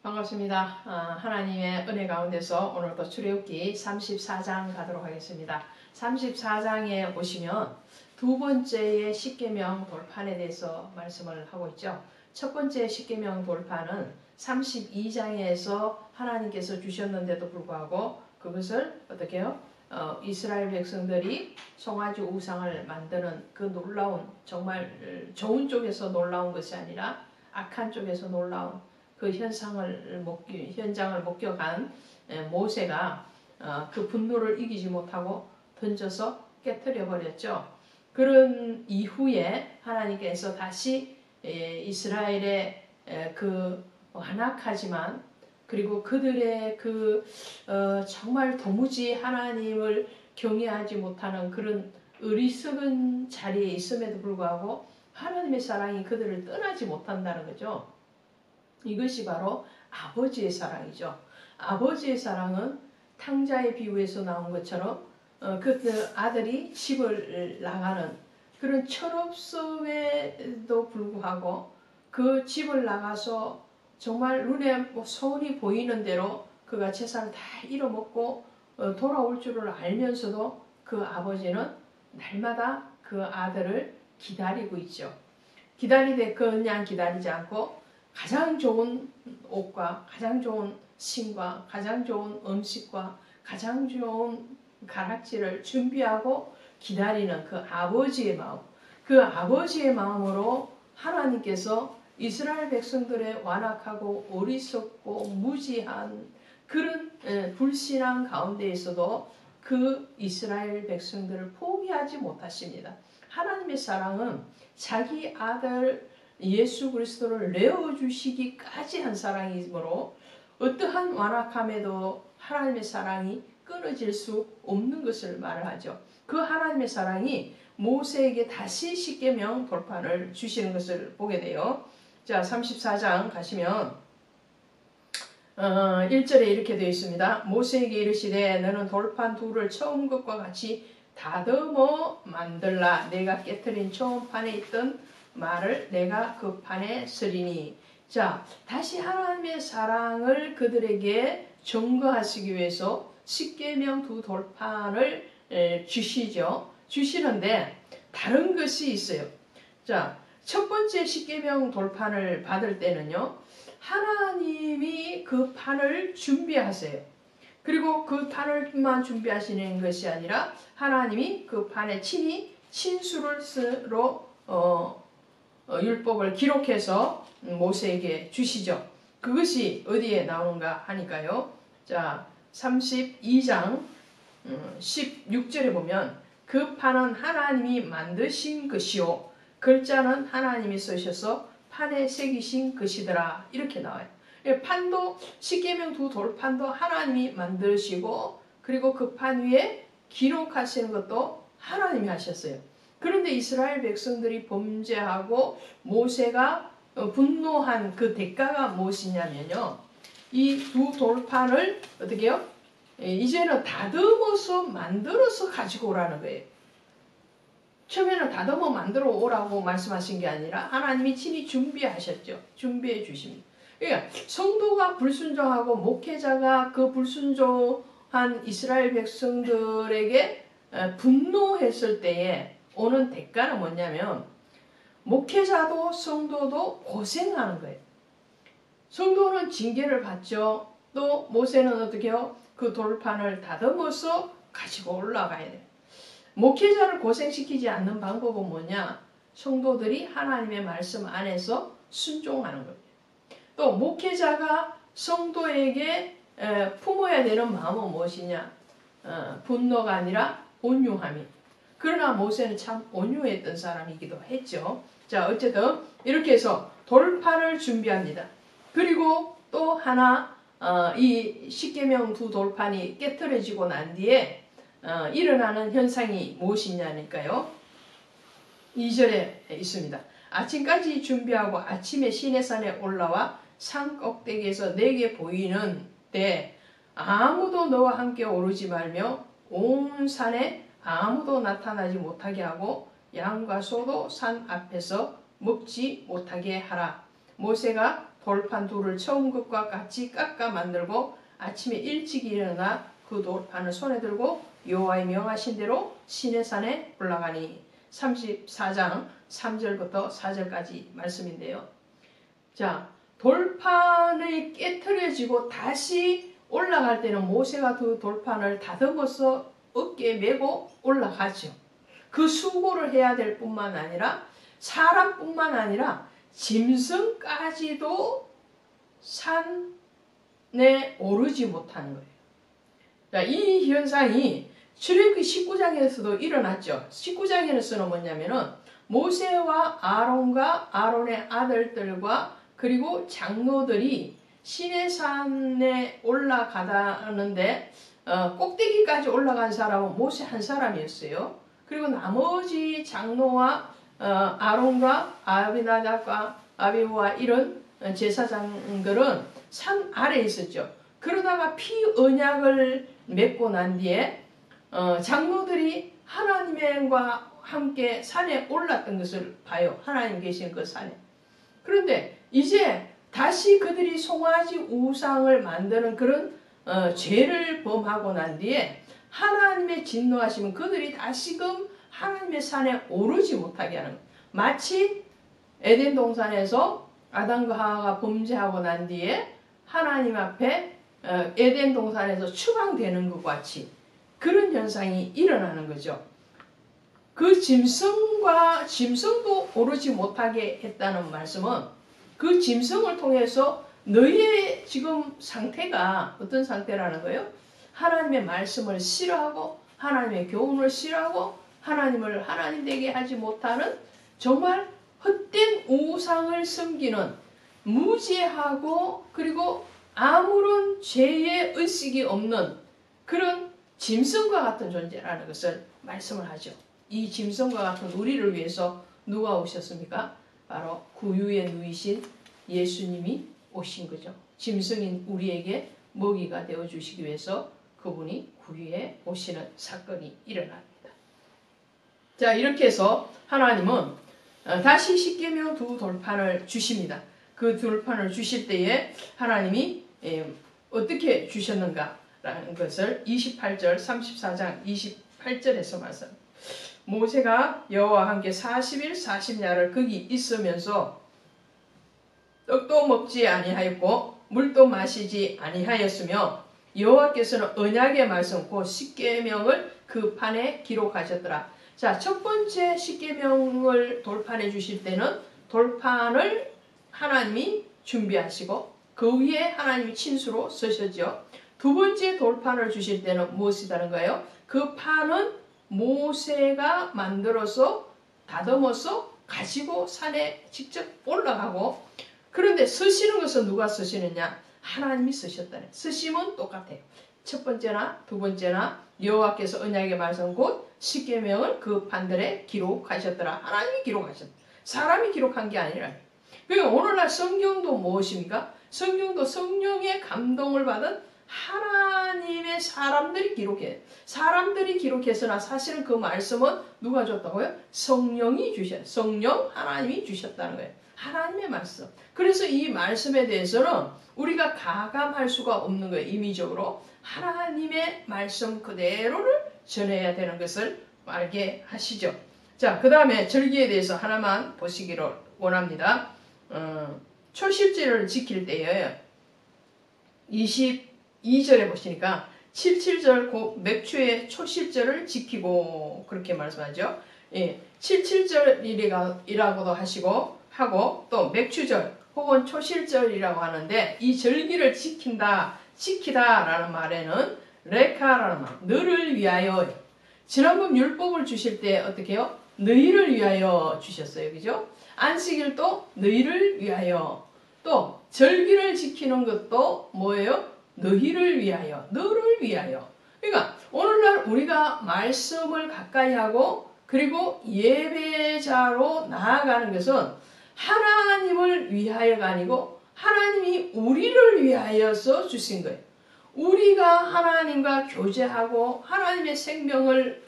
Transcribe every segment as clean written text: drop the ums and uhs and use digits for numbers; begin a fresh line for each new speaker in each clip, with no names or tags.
반갑습니다. 하나님의 은혜 가운데서 오늘도 출애굽기 34장 가도록 하겠습니다. 34장에 보시면 두 번째의 십계명 돌판에 대해서 말씀을 하고 있죠. 첫 번째 십계명 돌판은 32장에서 하나님께서 주셨는데도 불구하고 그것을 어떻게 해요? 이스라엘 백성들이 송아지 우상을 만드는 그 놀라운, 정말 좋은 쪽에서 놀라운 것이 아니라 악한 쪽에서 놀라운 그 현장을 목격한 모세가 그 분노를 이기지 못하고 던져서 깨뜨려 버렸죠. 그런 이후에 하나님께서 다시 이스라엘의 그 완악하지만 그리고 그들의 정말 도무지 하나님을 경외하지 못하는 그런 어리석은 자리에 있음에도 불구하고 하나님의 사랑이 그들을 떠나지 못한다는 거죠. 이것이 바로 아버지의 사랑이죠. 아버지의 사랑은 탕자의 비유에서 나온 것처럼 그 아들이 집을 나가는 그런 철없음에도 불구하고 그 집을 나가서 정말 눈에 소원이 보이는 대로 그가 재산을 다 잃어먹고 돌아올 줄을 알면서도 그 아버지는 날마다 그 아들을 기다리고 있죠. 기다리되 그냥 기다리지 않고 가장 좋은 옷과 가장 좋은 신과 가장 좋은 음식과 가장 좋은 가락지를 준비하고 기다리는 그 아버지의 마음, 그 아버지의 마음으로 하나님께서 이스라엘 백성들의 완악하고 어리석고 무지한 그런 불신앙 가운데에서도 그 이스라엘 백성들을 포기하지 못하십니다. 하나님의 사랑은 자기 아들 예수 그리스도를 내어주시기까지 한 사랑이므로 어떠한 완악함에도 하나님의 사랑이 끊어질 수 없는 것을 말하죠. 그 하나님의 사랑이 모세에게 다시 십계명 돌판을 주시는 것을 보게 돼요. 자, 34장 가시면 1절에 이렇게 되어 있습니다. 모세에게 이르시되 너는 돌판 둘을 처음 것과 같이 다듬어 만들라. 내가 깨트린 처음 판에 있던 말을 내가 그 판에 쓰리니. 자, 다시 하나님의 사랑을 그들에게 증거하시기 위해서 십계명 두 돌판을 주시죠. 주시는데 다른 것이 있어요. 자, 첫 번째 십계명 돌판을 받을 때는요, 하나님이 그 판을 준비하세요. 그리고 그 판을만 준비하시는 것이 아니라 하나님이 그 판에 친히 친수를 쓰러 율법을 기록해서 모세에게 주시죠. 그것이 어디에 나오는가 하니까요. 자, 32장 16절에 보면 그 판은 하나님이 만드신 것이요 글자는 하나님이 쓰셔서 판에 새기신 것이더라. 이렇게 나와요. 판도 십계명 두 돌판도 하나님이 만드시고 그리고 그 판 위에 기록하시는 것도 하나님이 하셨어요. 그런데 이스라엘 백성들이 범죄하고 모세가 분노한 그 대가가 무엇이냐면요. 이 두 돌판을 어떻게 해요? 이제는 다듬어서 만들어서 가지고 오라는 거예요. 처음에는 다듬어 만들어 오라고 말씀하신 게 아니라 하나님이 친히 준비하셨죠. 준비해 주십니다. 그러니까 성도가 불순종하고 목회자가 그 불순종한 이스라엘 백성들에게 분노했을 때에 오는 대가는 뭐냐면 목회자도 성도도 고생하는 거예요. 성도는 징계를 받죠. 또 모세는 어떻게 해요? 그 돌판을 다듬어서 가지고 올라가야 돼요. 목회자를 고생시키지 않는 방법은 뭐냐? 성도들이 하나님의 말씀 안에서 순종하는 겁니다. 또 목회자가 성도에게 품어야 되는 마음은 무엇이냐? 분노가 아니라 온유함이. 그러나 모세는 참 온유했던 사람이기도 했죠. 자, 어쨌든 이렇게 해서 돌판을 준비합니다. 그리고 또 하나 이 십계명 두 돌판이 깨트려지고 난 뒤에 일어나는 현상이 무엇이냐니까요. 2절에 있습니다. 아침까지 준비하고 아침에 시내산에 올라와 산 꼭대기에서 내게 보이는 때 아무도 너와 함께 오르지 말며 온 산에 아무도 나타나지 못하게 하고 양과 소도 산 앞에서 먹지 못하게 하라. 모세가 돌판 둘을 처음 것과 같이 깎아 만들고 아침에 일찍 일어나 그 돌판을 손에 들고 여호와의 명하신 대로 시내산에 올라가니. 34장 3절부터 4절까지 말씀인데요. 자, 돌판이 깨트려지고 다시 올라갈 때는 모세가 그 돌판을 다듬어서 어깨에 메고 올라가죠. 그 수고를 해야 될 뿐만 아니라 사람뿐만 아니라 짐승까지도 산에 오르지 못하는 거예요. 자, 이 현상이 출애굽기 19장에서도 일어났죠. 19장에서는 뭐냐면은 모세와 아론과 아론의 아들들과 그리고 장로들이 시내산에 올라가다는데 꼭대기까지 올라간 사람은 모세 한 사람이었어요. 그리고 나머지 장로와 아론과 아비나답과 아비후와 이런 제사장들은 산 아래에 있었죠. 그러다가 피 언약을 맺고 난 뒤에 장로들이 하나님과 함께 산에 올랐던 것을 봐요. 하나님 계신 그 산에. 그런데 이제 다시 그들이 송아지 우상을 만드는 그런 죄를 범하고 난 뒤에 하나님의 진노하시면 그들이 다시금 하나님의 산에 오르지 못하게 하는 거예요. 마치 에덴 동산에서 아담과 하와가 범죄하고 난 뒤에 하나님 앞에 에덴 동산에서 추방되는 것 같이 그런 현상이 일어나는 거죠. 그 짐승도 오르지 못하게 했다는 말씀은 그 짐승을 통해서 너희의 지금 상태가 어떤 상태라는 거예요? 하나님의 말씀을 싫어하고 하나님의 교훈을 싫어하고 하나님을 하나님 되게 하지 못하는 정말 헛된 우상을 섬기는 무지하고 그리고 아무런 죄의 의식이 없는 그런 짐승과 같은 존재라는 것을 말씀을 하죠. 이 짐승과 같은 우리를 위해서 누가 오셨습니까? 바로 구유에 누이신 예수님이 오신 거죠. 짐승인 우리에게 먹이가 되어주시기 위해서 그분이 구유에 오시는 사건이 일어납니다. 자, 이렇게 해서 하나님은 다시 십계명 두 돌판을 주십니다. 그 돌판을 주실 때에 하나님이 어떻게 주셨는가라는 것을 28절, 34장 28절에서 말씀. 모세가 여호와와 함께 40일 40야를 거기 있으면서 떡도 먹지 아니하였고 물도 마시지 아니하였으며 여호와께서는 언약의 말씀 곧 십계명을 그 판에 기록하셨더라. 자, 첫 번째 십계명을 돌판해 주실 때는 돌판을 하나님이 준비하시고 그 위에 하나님이 친수로 쓰셨죠. 두 번째 돌판을 주실 때는 무엇이다는 거예요? 그 판은 모세가 만들어서 다듬어서 가지고 산에 직접 올라가고, 그런데 쓰시는 것은 누가 쓰시느냐? 하나님이 쓰셨다네. 쓰심은 똑같아요. 첫 번째나 두 번째나 여호와께서 언약의 말씀 곧 십계명을 그 판들에 기록하셨더라. 하나님이 기록하셨다. 사람이 기록한 게 아니라. 그러니까 오늘날 성경도 무엇입니까? 성경도 성령의 감동을 받은 하나님의 사람들이 기록해. 사람들이 기록해서나 사실은 그 말씀은 누가 줬다고요? 성령이 주셨어요. 성령 하나님이 주셨다는 거예요. 하나님의 말씀. 그래서 이 말씀에 대해서는 우리가 가감할 수가 없는 거예요. 임의적으로 하나님의 말씀 그대로를 전해야 되는 것을 알게 하시죠. 자, 그 다음에 절기에 대해서 하나만 보시기를 원합니다. 초실제를 지킬 때에 22절에 보시니까 77절 곧 맥추의 초실절을 지키고 그렇게 말씀하죠. 예, 77절이라고도 하고 또 맥추절 혹은 초실절이라고 하는데 이 절기를 지키다라는 말에는 레카라는 말, 너를 위하여. 지난번 율법을 주실 때 어떻게 해요? 너희를 위하여 주셨어요. 그죠? 안식일도 너희를 위하여. 또 절기를 지키는 것도 뭐예요? 너희를 위하여, 너를 위하여. 그러니까 오늘날 우리가 말씀을 가까이 하고 그리고 예배자로 나아가는 것은 하나님을 위하여가 아니고 하나님이 우리를 위하여서 주신 거예요. 우리가 하나님과 교제하고 하나님의 생명을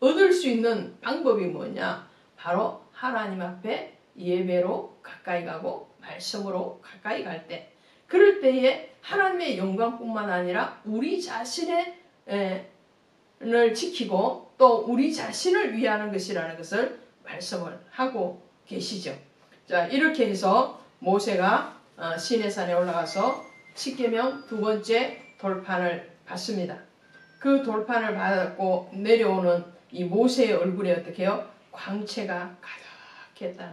얻을 수 있는 방법이 뭐냐? 바로 하나님 앞에 예배로 가까이 가고 말씀으로 가까이 갈 때, 그럴 때에 하나님의 영광뿐만 아니라 우리 자신을 지키고 또 우리 자신을 위하는 것이라는 것을 말씀을 하고 계시죠. 자, 이렇게 해서 모세가 시내산에 올라가서 십계명 두 번째 돌판을 받습니다. 그 돌판을 받고 내려오는 이 모세의 얼굴에 어떻게 해요? 광채가 가득했다는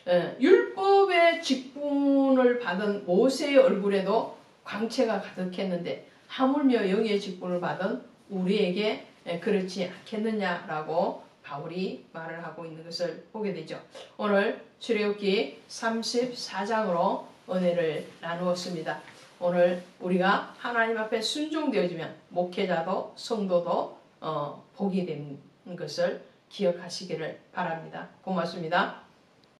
거예요. 율법의 직분을 받은 모세의 얼굴에도 광채가 가득했는데 하물며 영의 직분을 받은 우리에게 그렇지 않겠느냐라고 바울이 말을 하고 있는 것을 보게 되죠. 오늘 출애굽기 34장으로 은혜를 나누었습니다. 오늘 우리가 하나님 앞에 순종되어지면 목회자도 성도도 복이 되는 것을 기억하시기를 바랍니다. 고맙습니다.